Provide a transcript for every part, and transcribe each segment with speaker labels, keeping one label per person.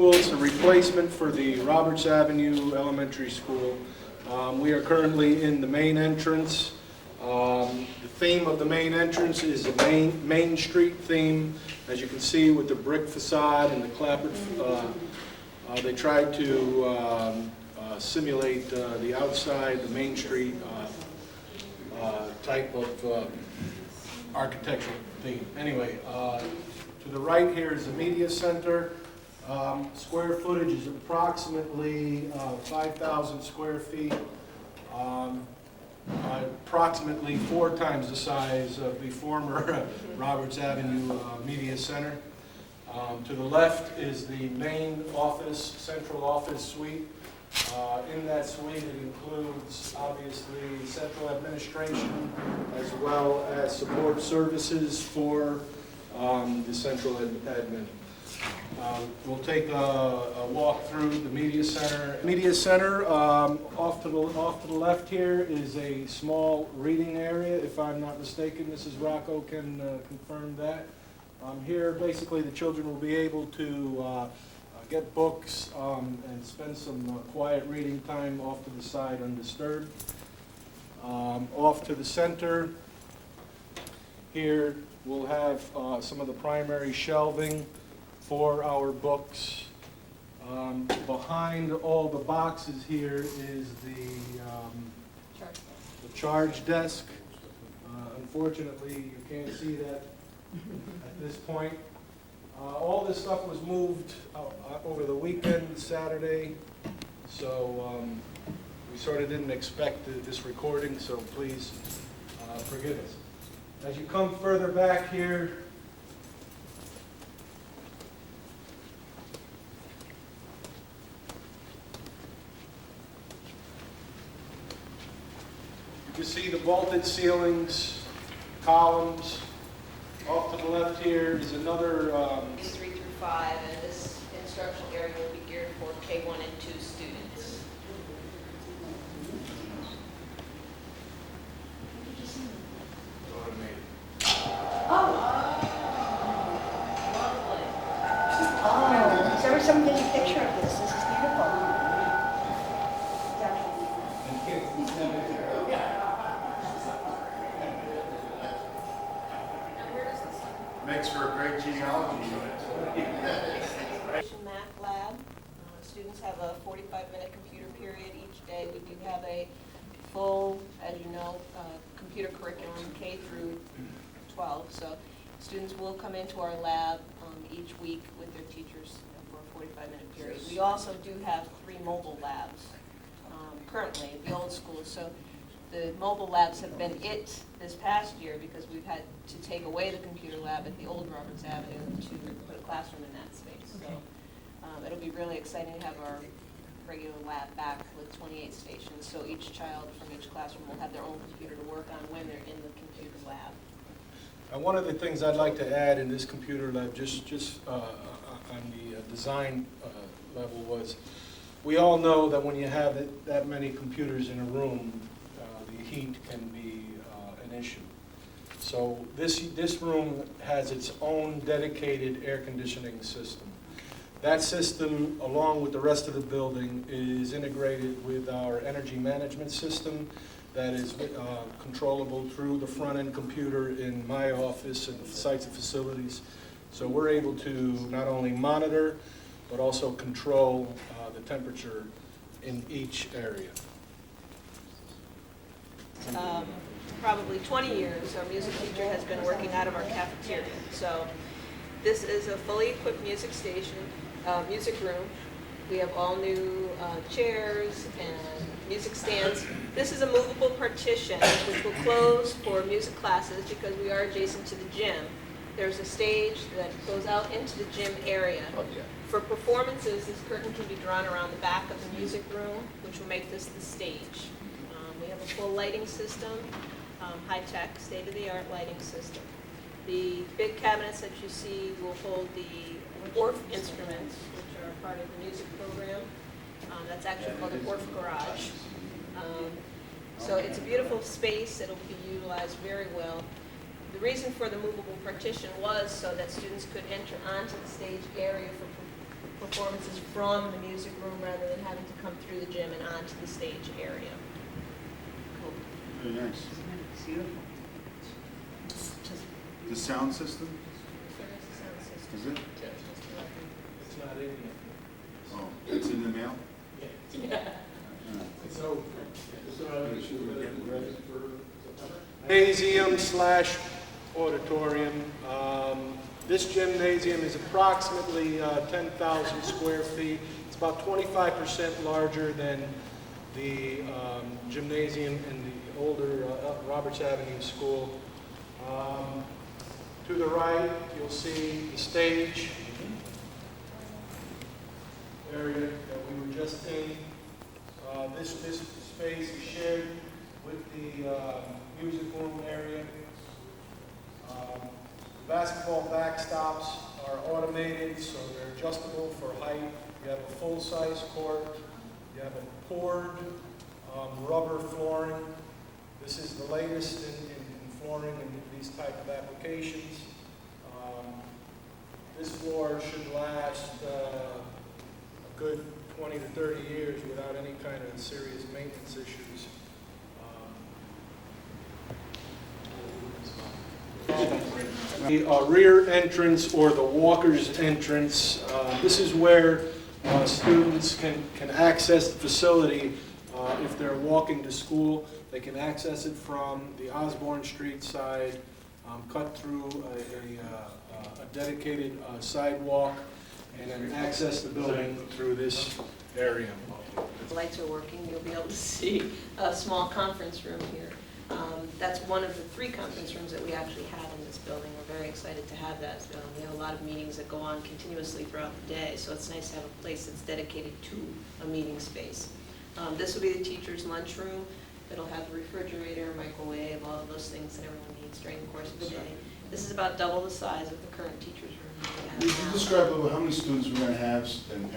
Speaker 1: school. It's a replacement for the Roberts Avenue Elementary School. We are currently in the main entrance. The theme of the main entrance is a Main Street theme. As you can see with the brick facade and the clapboard, they tried to simulate the outside, the Main Street type of architectural theme. Anyway, to the right here is the media center. Square footage is approximately 5,000 square feet. Approximately 4 times the size of the former Roberts Avenue Media Center. To the left is the main office, central office suite. In that suite it includes obviously central administration as well as support services for the central admin. We'll take a walk through the media center. Media center, off to the left here is a small reading area. If I'm not mistaken, Mrs. Rocco can confirm that. Here, basically, the children will be able to get books and spend some quiet reading time off to the side undisturbed. Off to the center, here we'll have some of the primary shelving for our books. Behind all the boxes here is the charge desk. Unfortunately, you can't see that at this point. All this stuff was moved over the weekend, Saturday, so we sort of didn't expect this recording, so please forgive us. As you come further back here, you see the vaulted ceilings, columns. Off to the left here is another...
Speaker 2: 3 through 5, and this instructional area will be geared for K1 and 2 students.
Speaker 3: So someone get a picture of this. This is beautiful.
Speaker 4: Makes for a great genealogy unit.
Speaker 2: Math lab. Students have a 45-minute computer period each day. We do have a full, as you know, computer curriculum K through 12. So students will come into our lab each week with their teachers for a 45-minute period. We also do have 3 mobile labs currently at the old school. So the mobile labs have been this past year because we've had to take away the computer lab at the old Roberts Avenue to put a classroom in that space. So it'll be really exciting to have our regular lab back with 28 stations. So each child from each classroom will have their own computer to work on when they're in the computer lab.
Speaker 1: And one of the things I'd like to add in this computer lab, just on the design level, was we all know that when you have that many computers in a room, the heat can be an issue. So this room has its own dedicated air conditioning system. That system, along with the rest of the building, is integrated with our energy management system that is controllable through the front-end computer in my office and the sites and facilities. So we're able to not only monitor, but also control the temperature in each area.
Speaker 2: Probably 20 years, our music teacher has been working out of our cafeteria. So this is a fully equipped music station, music room. We have all new chairs and music stands. This is a movable partition which will close for music classes because we are adjacent to the gym. There's a stage that goes out into the gym area. For performances, this curtain can be drawn around the back of the music room, which will make this the stage. We have a full lighting system, high-tech, state-of-the-art lighting system. The big cabinets that you see will hold the Orff instruments, which are part of the music program. That's actually called an Orff Garage. So it's a beautiful space. It'll be utilized very well. The reason for the movable partition was so that students could enter onto the stage area for performances from the music room rather than having to come through the gym and onto the stage area. Cool.
Speaker 4: Very nice.
Speaker 3: Beautiful.
Speaker 4: The sound system,
Speaker 2: There is a sound system.
Speaker 4: is it?
Speaker 1: It's not in yet.
Speaker 4: Oh, it's in the mail?
Speaker 1: So, gymnasium slash auditorium. This gymnasium is approximately 10,000 square feet. It's about 25% larger than the gymnasium in the older Roberts Avenue School. To the right, you'll see the stage area that we were just in. This space is shared with the music room area. Basketball backstops are automated, so they're adjustable for height. You have a full-size court. You have a poured rubber flooring. This is the latest in flooring in these type of applications. This floor should last a good 20 to 30 years without any kind of serious maintenance issues. The rear entrance or the walker's entrance, this is where students can access the facility if they're walking to school. They can access it from the Osborne Street side, cut through a dedicated sidewalk, and then access the building through this area.
Speaker 2: The lights are working, you'll be able to see a small conference room here. That's one of the 3 conference rooms that we actually have in this building. We're very excited to have that. We have a lot of meetings that go on continuously throughout the day, so it's nice to have a place that's dedicated to a meeting space. This will be the teacher's lunchroom. It'll have the refrigerator, microwave, all of those things that everyone needs during the course of the day. This is about double the size of the current teacher's room that we have
Speaker 4: Could you
Speaker 2: now.
Speaker 4: describe a little how many students we're going to have and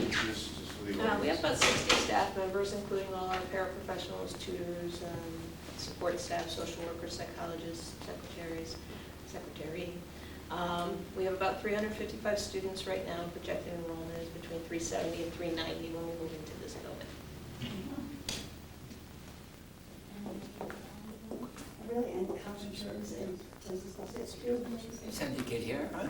Speaker 4: just for the
Speaker 2: We have
Speaker 4: audience?
Speaker 2: about 60 staff members, including all our paraprofessionals, tutors, support staff, social workers, psychologists, secretary. We have about 355 students right now. Projected enrollment is between 370 and 390 when we move into this building.
Speaker 3: Really, and conference rooms and it's beautiful.
Speaker 5: Send your kid here, huh?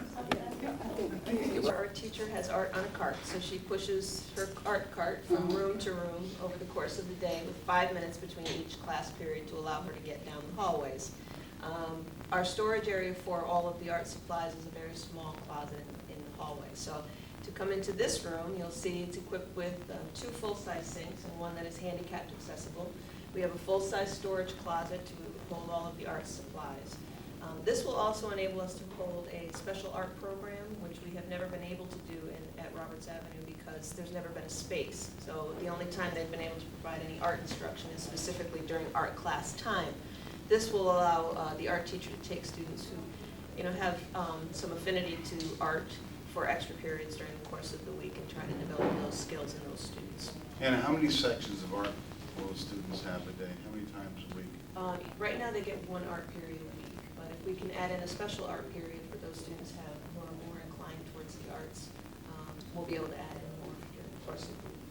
Speaker 2: Our teacher has art on a cart, so she pushes her art cart from room to room over the course of the day with 5 minutes between each class period to allow her to get down the hallways. Our storage area for all of the art supplies is a very small closet in the hallway. So to come into this room, you'll see it's equipped with 2 full-size sinks and 1 that is handicapped accessible. We have a full-size storage closet to hold all of the art supplies. This will also enable us to hold a special art program, which we have never been able to do at Roberts Avenue because there's never been a space. So the only time they've been able to provide any art instruction is specifically during art class time. This will allow the art teacher to take students who have some affinity to art for extra periods during the course of the week and try to develop those skills in those students.
Speaker 4: And how many sections of art will the students have a day? How many times a week?
Speaker 2: Right now, they get 1 art period a week, but if we can add in a special art period for those students who are more inclined towards the arts, we'll be able to add in more during the course of the week.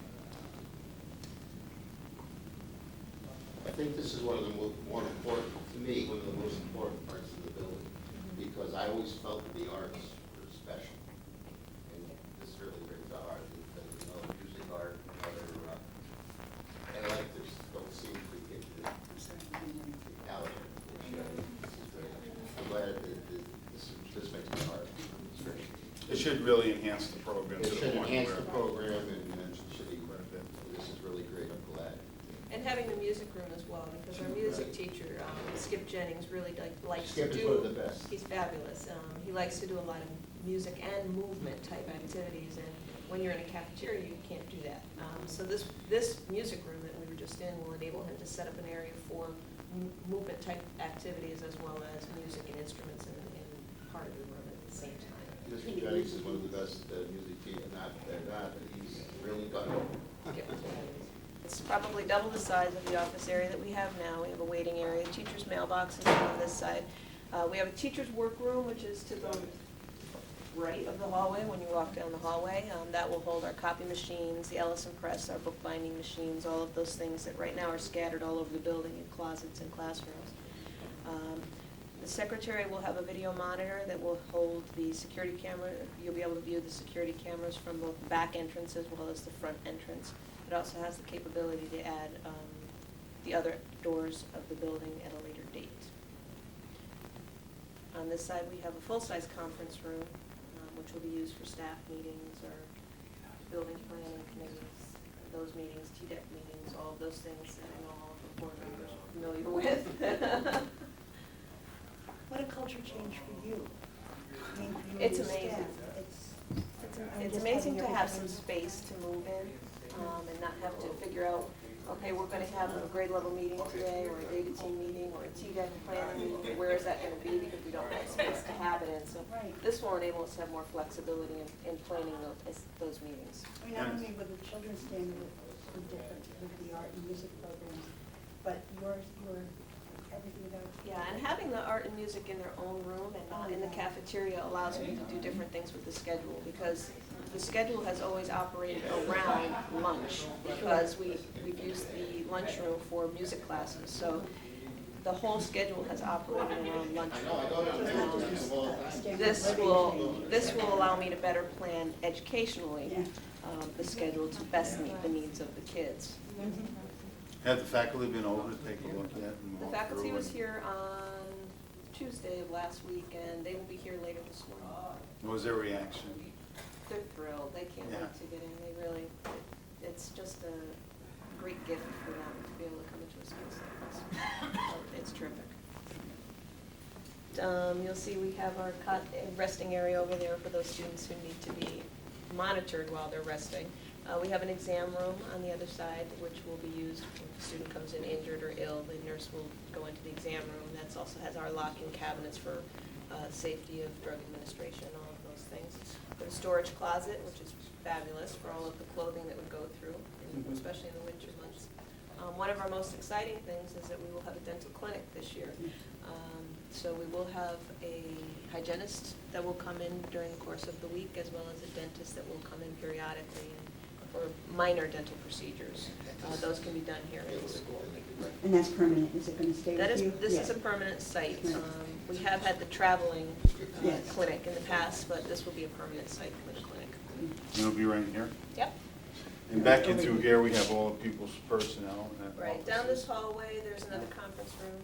Speaker 6: I think this is one of the more important, to me, one of the most important parts of the building, because I always felt that the arts were special. And this really brings the art, because music art, other electives don't seem to get the talent. I'm glad that this makes my heart stretch.
Speaker 4: It should really enhance the program.
Speaker 6: It
Speaker 4: to the
Speaker 6: should
Speaker 4: point
Speaker 6: enhance
Speaker 4: where-
Speaker 6: the program and should be quite a bit. This is really great, I'm glad.
Speaker 2: And having the music room as well, because our music teacher, Skip Jennings, really likes to
Speaker 6: Skip is
Speaker 2: do.
Speaker 6: one of the best.
Speaker 2: He's fabulous. He likes to do a lot of music and movement type activities, and when you're in a cafeteria, you can't do that. So this music room that we were just in will enable him to set up an area for movement type activities as well as music and instruments in part of the room at the same time.
Speaker 6: Mr. Jennings is one of the best music teachers, but he's really done it.
Speaker 2: It's probably double the size of the office area that we have now. We have a waiting area, teacher's mailbox is on this side. We have a teacher's workroom, which is to the right of the hallway when you walk down the hallway. That will hold our copy machines, the Ellison press, our bookbinding machines, all of those things that right now are scattered all over the building in closets and classrooms. The secretary will have a video monitor that will hold the security camera. You'll be able to view the security cameras from both the back entrance as well as the front entrance. It also has the capability to add the other doors of the building at a later date. On this side, we have a full-size conference room, which will be used for staff meetings or building planning committees, those meetings, TDEC meetings, all of those things that I know all of the board members are familiar with.
Speaker 3: What a culture change for you. I mean, for you and
Speaker 2: It's
Speaker 3: your
Speaker 2: amazing.
Speaker 3: staff.
Speaker 2: It's
Speaker 3: just
Speaker 2: amazing
Speaker 3: having
Speaker 2: to have some
Speaker 3: everything-
Speaker 2: space to move in, and not have to figure out, okay, we're gonna have a grade level meeting today, or a data team meeting, or a TDEC planning meeting, where is that gonna be, because we don't have space to have it in, so
Speaker 3: Right.
Speaker 2: this will enable us to have more flexibility in planning those meetings.
Speaker 3: I mean, not only with the children's stand with different, with the art and music programs, but your everything about.
Speaker 2: Yeah, and having the art and music in their own room and not in the cafeteria allows me to do different things with the schedule, because the schedule has always operated around lunch, because we've used the lunchroom for music classes, so the whole schedule has operated around lunch. This will allow me to better plan educationally, the schedule to best meet the needs of the kids.
Speaker 4: Have the faculty been over to take a look at it and
Speaker 2: The
Speaker 4: walk
Speaker 2: faculty
Speaker 4: through
Speaker 2: was
Speaker 4: it?
Speaker 2: here on Tuesday of last week, and they will be here later this morning.
Speaker 4: What was their reaction?
Speaker 2: They're thrilled, they can't
Speaker 4: Yeah.
Speaker 2: wait to get in, they really, it's just a great gift for them to be able to come into a space like this. So it's terrific. You'll see we have our resting area over there for those students who need to be monitored while they're resting. We have an exam room on the other side, which will be used if a student comes in injured or ill. The nurse will go into the exam room. That also has our locking cabinets for safety of drug administration, all of those things. We have a storage closet, which is fabulous for all of the clothing that would go through, especially in the winter months. One of our most exciting things is that we will have a dental clinic this year. So we will have a hygienist that will come in during the course of the week, as well as a dentist that will come in periodically for minor dental procedures. Those can be done here in the school.
Speaker 3: And that's permanent, is it gonna stay
Speaker 2: That
Speaker 3: with
Speaker 2: is,
Speaker 3: you?
Speaker 2: this is
Speaker 3: Yeah.
Speaker 2: a permanent site.
Speaker 3: Right.
Speaker 2: We have had the traveling
Speaker 3: Yes.
Speaker 2: clinic in the past, but this will be a permanent site for the clinic.
Speaker 4: It'll be right here?
Speaker 2: Yep.
Speaker 4: And back in through here, we have all the people's personnel. and
Speaker 2: Right, down this
Speaker 4: offices.
Speaker 2: hallway, there's another conference room.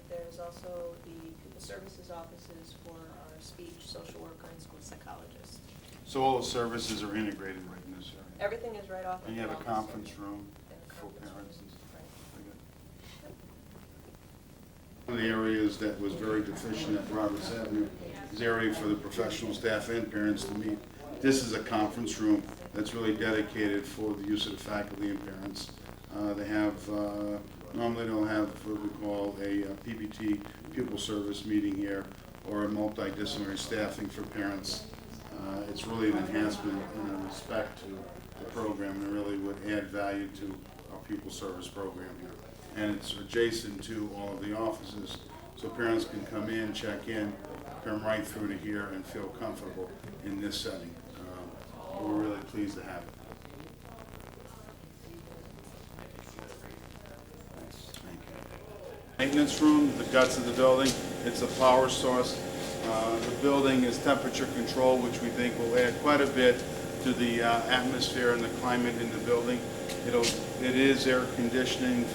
Speaker 2: There's also the pupil services offices for our speech, social worker, and school psychologists.
Speaker 4: So all the services are integrated right in this area?
Speaker 2: Everything is right off of
Speaker 4: And
Speaker 2: the
Speaker 4: you have a
Speaker 2: office.
Speaker 4: conference room
Speaker 2: And a
Speaker 4: for
Speaker 2: conference
Speaker 4: parents
Speaker 2: room,
Speaker 4: and stuff?
Speaker 2: right.
Speaker 4: Very good. One of the areas that was very deficient at Roberts Avenue is the area for the professional staff and parents to meet. This is a conference room that's really dedicated for the use of the faculty and parents. They have, normally they'll have what we call a PPT, pupil service meeting here, or a multidisciplinary staffing for parents. It's really an enhancement and a respect to the program, and it really would add value to our pupil service program here. And it's adjacent to all of the offices, so parents can come in, check in, come right through to here and feel comfortable in this setting. We're really pleased to have it. Thank you. Maintenance room, the guts of the building, it's a power source. The building is temperature controlled, which we think will add quite a bit to the atmosphere and the climate in the building. It is air conditioned,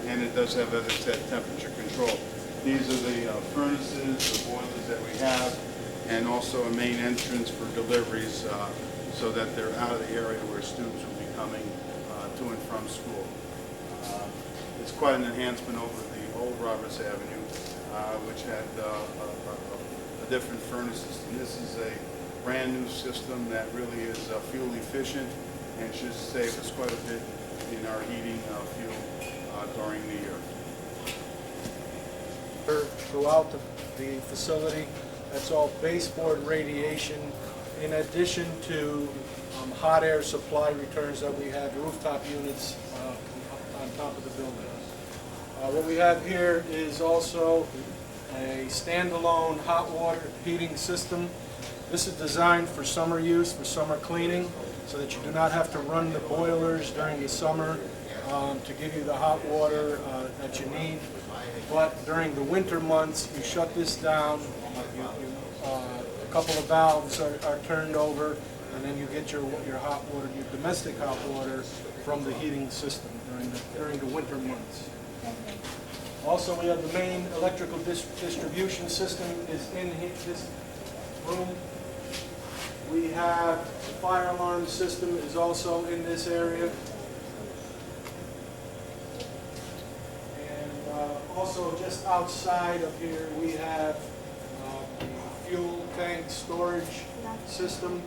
Speaker 4: and it does have, as I said, temperature control. These are the furnaces, the boilers that we have, and also a main entrance for deliveries so that they're out of the area where students will be coming to and from school. It's quite an enhancement over the old Roberts Avenue, which had a different furnace system. This is a brand new system that really is fuel efficient and should save us quite a bit in our heating fuel during the year.
Speaker 1: Throughout the facility, that's all baseboard radiation, in addition to hot air supply returns that we have, rooftop units on top of the building. What we have here is also a standalone hot water heating system. This is designed for summer use, for summer cleaning, so that you do not have to run the boilers during the summer to give you the hot water that you need. But during the winter months, you shut this down, a couple of valves are turned over, and then you get your hot water, your domestic hot water from the heating system during the winter months. Also, we have the main electrical distribution system is in this room. We have the fire alarm system is also in this area. And also just outside of here, we have the fuel tank storage system,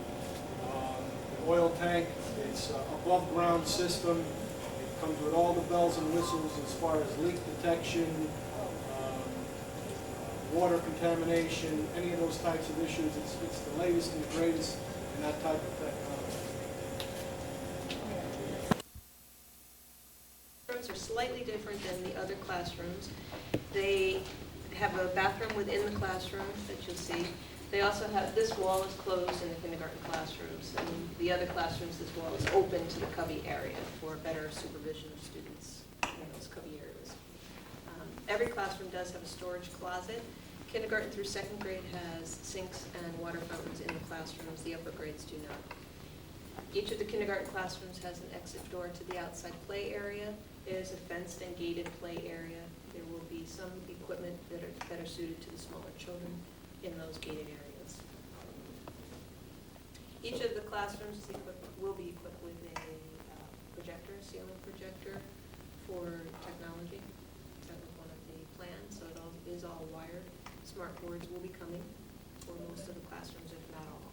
Speaker 1: oil tank. It's an above ground system. It comes with all the bells and whistles as far as leak detection, water contamination, any of those types of issues. It's the latest and the greatest in that type of technology.
Speaker 2: Classrooms are slightly different than the other classrooms. They have a bathroom within the classroom that you'll see. They also have, this wall is closed in the kindergarten classrooms, and the other classrooms, this wall is open to the cubby area for better supervision of students in those cubby areas. Every classroom does have a storage closet. Kindergarten through second grade has sinks and water fountains in the classrooms. The upper grades do not. Each of the kindergarten classrooms has an exit door to the outside play area. There's a fenced and gated play area. There will be some equipment that are better suited to the smaller children in those gated areas. Each of the classrooms will be equipped with a projector, ceiling projector for technology. That was one of the plans, so it all is all wired. Smart boards will be coming for most of the classrooms, if not all.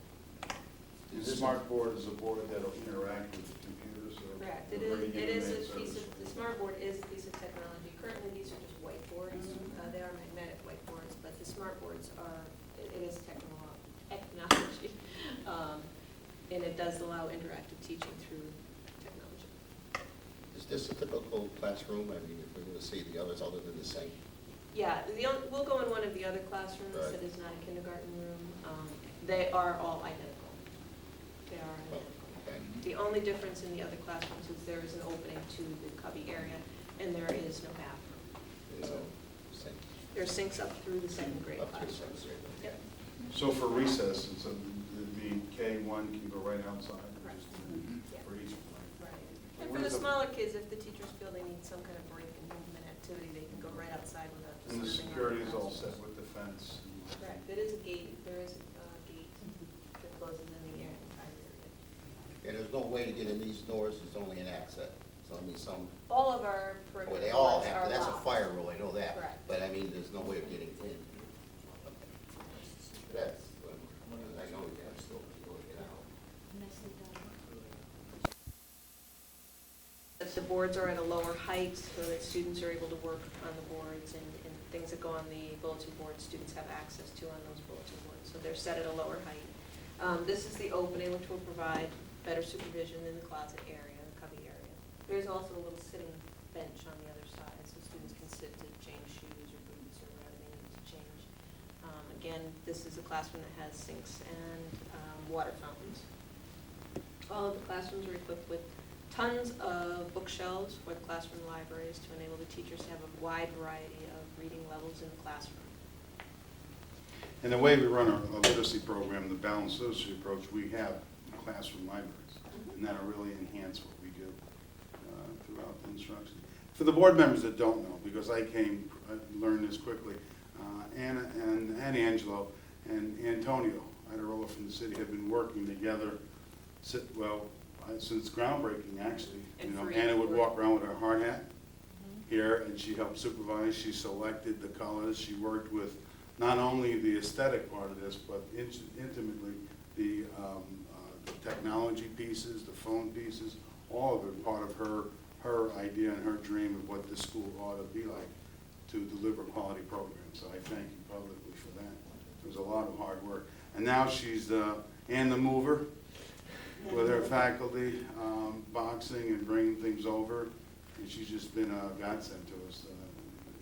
Speaker 4: The smart board is a board that'll interact with the computers? Or
Speaker 2: Correct.
Speaker 4: we're
Speaker 2: It is a
Speaker 4: bringing in
Speaker 2: piece of,
Speaker 4: that
Speaker 2: the smart board is a piece of technology. Currently, these are just whiteboards. They are magnetic whiteboards, but the smart boards are, it is technology. And it does allow interactive teaching through technology.
Speaker 6: Is this a typical classroom? I mean, if we're going to see the others other than the same?
Speaker 2: Yeah, we'll go in one of the other classrooms
Speaker 6: Right.
Speaker 2: that is not a kindergarten room. They are all identical. They are
Speaker 6: Well,
Speaker 2: identical.
Speaker 6: okay.
Speaker 2: The only difference in the other classrooms is there is an opening to the cubby area, and there is no bathroom.
Speaker 6: So, same.
Speaker 2: There are sinks up through the second grade
Speaker 6: Up to the second
Speaker 2: classrooms.
Speaker 6: grade.
Speaker 2: Yep.
Speaker 4: So for recess, it's the K1 can go right outside?
Speaker 2: Right. Yeah.
Speaker 4: For each one?
Speaker 2: Right. And for the smaller kids, if the teachers feel they need some kind of break in movement activity, they can go right outside without
Speaker 4: And the
Speaker 2: disturbing.
Speaker 4: security is
Speaker 2: other
Speaker 4: all set
Speaker 2: classrooms.
Speaker 4: with the fence?
Speaker 2: Correct. It is a gate, there is a gate that closes in the entire area.
Speaker 6: And there's no way to get in these doors, there's only an exit. So I mean, some,
Speaker 2: All of our perimeter
Speaker 6: well, they all
Speaker 2: doors
Speaker 6: have,
Speaker 2: are
Speaker 6: that's a
Speaker 2: locked.
Speaker 6: fire rule, I know that.
Speaker 2: Correct.
Speaker 6: But I mean, there's no way of getting in. That's, I know you can still get out.
Speaker 2: That the boards are at a lower height so that students are able to work on the boards, and things that go on the bulletin board, students have access to on those bulletin boards. So they're set at a lower height. This is the opening, which will provide better supervision in the closet area, the cubby area. There's also a little sitting bench on the other side, so students can sit to change shoes or boots or whatever they need to change. Again, this is a classroom that has sinks and water fountains. All of the classrooms are equipped with tons of bookshelves for the classroom libraries to enable the teachers to have a wide variety of reading levels in the classroom.
Speaker 4: And the way we run our literacy program, the balanced literacy approach, we have classroom libraries, and that'll really enhance what we do throughout the instruction. For the board members that don't know, because I learned this quickly, Anna and Angelo and Antonio Iderola from the city have been working together since groundbreaking, actually.
Speaker 2: And for
Speaker 4: Anna would
Speaker 2: each
Speaker 4: walk around with her hard hat here, and she helped supervise. She selected the colors. She worked with not only the aesthetic part of this, but intimately the technology pieces, the phone pieces, all of it part of her idea and her dream of what this school ought to be like to deliver quality programs. So I thank you publicly for that. It was a lot of hard work. And now she's and the mover with her faculty, boxing and bringing things over. And she's just been a godsend to us.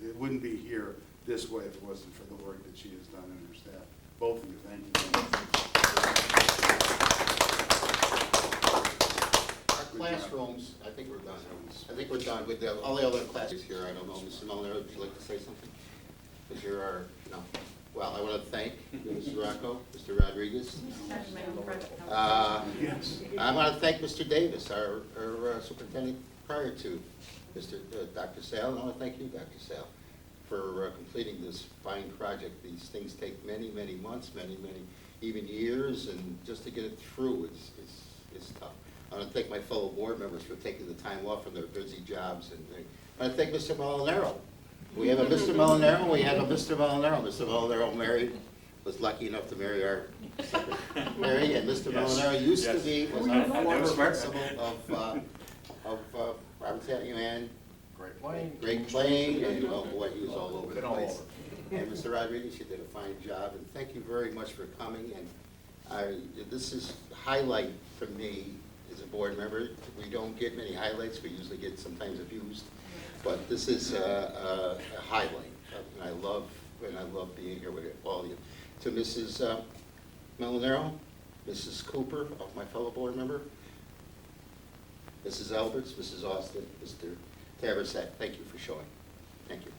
Speaker 4: It wouldn't be here this way if it wasn't for the work that she has done and her staff. Both of you, thank you.
Speaker 6: Our classrooms, I think we're done. I think we're done with all the other classes here. I don't know, Mr. Molnar, would you like to say something? Because you're our, no. Well, I want to thank Mr. Rocco, Mr. Rodriguez. I want to thank Mr. Davis, our superintendent prior to Dr. Sale. And I want to thank you, Dr. Sale, for completing this fine project. These things take many, many months, many, even years, and just to get it through is tough. I want to thank my fellow board members for taking the time off from their busy jobs. And I want to thank Mr. Molinaro. We have a Mr. Molinaro, we have a Mr. Molinaro. Mr. Molinaro married, was lucky enough to marry our secretary, and Mr. Molinaro used to be, was our former principal of Roberts Avenue and Great Plain, and well, boy, he was all over the place. And Mr. Rodriguez, you did a fine job, and thank you very much for coming. And this is a highlight for me as a board member. We don't get many highlights, we usually get sometimes abused. But this is a highlight, and I love being here with all of you. To Mrs. Molinaro, Mrs. Cooper, my fellow board member, Mrs. Alberts, Mrs. Austin, Mr. Taversack, thank you for showing. Thank you.